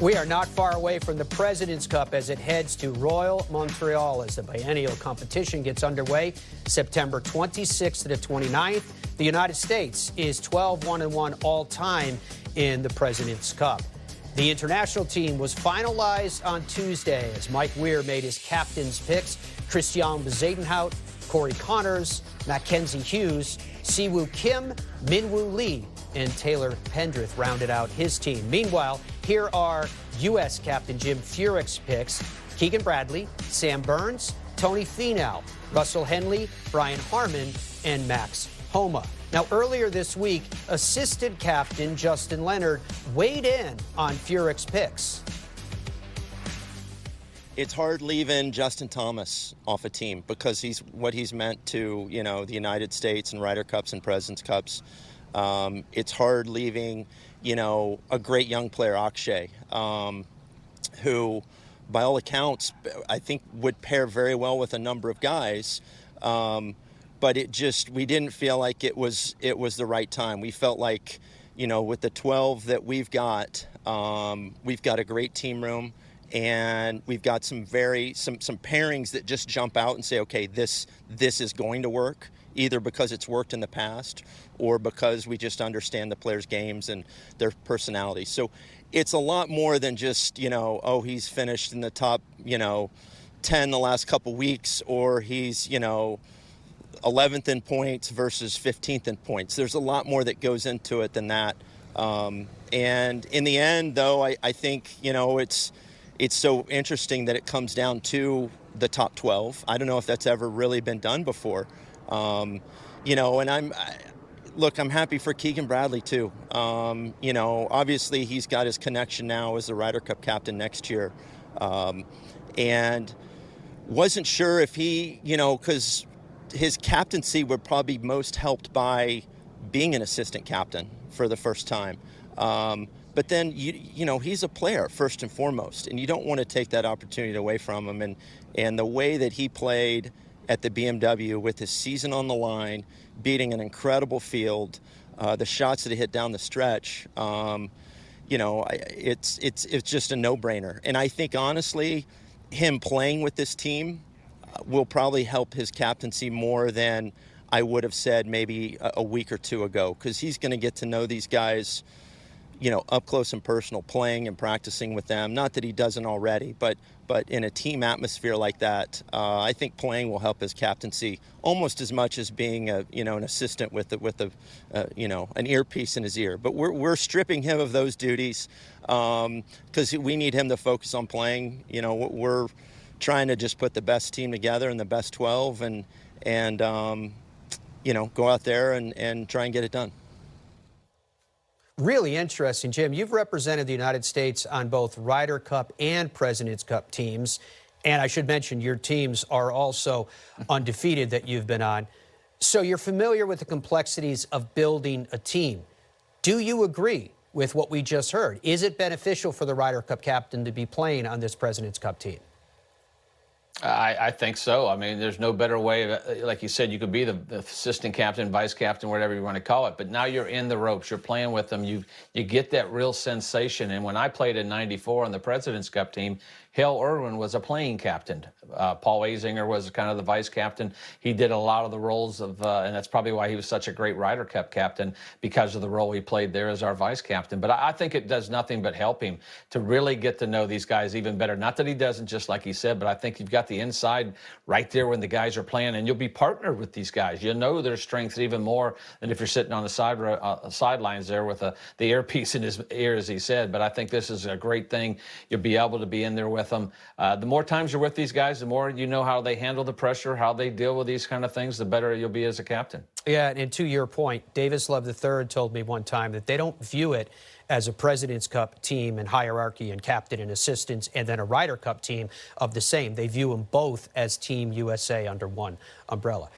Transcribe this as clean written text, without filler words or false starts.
We are not far away from the President's Cup as it heads to Royal Montreal as the biennial competition gets underway September 26th to the 29th. The United States is 12-1-1 all-time in the President's Cup. The international team was finalized on Tuesday as Mike Weir made his captain's picks. Christian Bezuidenhout, Corey Connors, Mackenzie Hughes, Siwoo Kim, Minwoo Lee, and Taylor Pendrith rounded out his team. Meanwhile, here are U.S. captain Jim Furyk's picks: Keegan Bradley, Sam Burns, Tony Finau, Russell Henley, Brian Harman, and Max Homa. Now, earlier this week, assistant captain Justin Leonard weighed in on Furyk's picks. It's hard leaving Justin Thomas off a team because he's what he's meant to, the United States and Ryder Cups and President's Cups. It's hard leaving, a great young player, Akshay, who, by all accounts, I think would pair very well with a number of guys. But we didn't feel like it was the right time. We felt like, with the 12 that we've got a great team room, and we've got some pairings that just jump out and say, okay, this is going to work, either because it's worked in the past or because we just understand the players' games and their personalities. So it's a lot more than just, he's finished in the top, 10 the last couple weeks, or he's, 11th in points versus 15th in points. There's a lot more that goes into it than that. And in the end, though, I think, it's so interesting that it comes down to the top 12. I don't know if that's ever really been done before. And I'm happy for Keegan Bradley too. Obviously he's got his connection now as the Ryder Cup captain next year. And wasn't sure if he, because his captaincy would probably be most helped by being an assistant captain for the first time. But then, he's a player first and foremost, and you don't want to take that opportunity away from him. And the way that he played at the BMW with his season on the line, beating an incredible field, the shots that he hit down the stretch, it's just a no-brainer. And I think, honestly, him playing with this team will probably help his captaincy more than I would have said maybe a week or two ago, because he's going to get to know these guys, up close and personal, playing and practicing with them. Not that he doesn't already, but in a team atmosphere like that, I think playing will help his captaincy almost as much as being an assistant with an earpiece in his ear. But we're stripping him of those duties because we need him to focus on playing. We're trying to just put the best team together and the best 12 and go out there and try and get it done. Really interesting, Jim. You've represented the United States on both Ryder Cup and President's Cup teams. And I should mention your teams are also undefeated that you've been on. So you're familiar with the complexities of building a team. Do you agree with what we just heard? Is it beneficial for the Ryder Cup captain to be playing on this President's Cup team? I think so. I mean, there's no better way. Like you said, you could be the assistant captain, vice captain, whatever you want to call it. But now you're in the ropes. You're playing with them. You get that real sensation. And when I played in '94 on the President's Cup team, Hale Irwin was a playing captain. Paul Azinger was kind of the vice captain. He did a lot of the roles of, and that's probably why he was such a great Ryder Cup captain, because of the role he played there as our vice captain. But I think it does nothing but help him to really get to know these guys even better. Not that he doesn't, just like he said, but I think you've got the inside right there when the guys are playing, and you'll be partnered with these guys. You'll know their strengths even more than if you're sitting on the sidelines there with the earpiece in his ear, as he said. But I think this is a great thing. You'll be able to be in there with them. The more times you're with these guys, the more you know how they handle the pressure, how they deal with these kind of things, the better you'll be as a captain. Yeah, and to your point, Davis Love III told me one time that they don't view it as a President's Cup team and hierarchy and captain and assistants and then a Ryder Cup team of the same. They view them both as Team USA under one umbrella.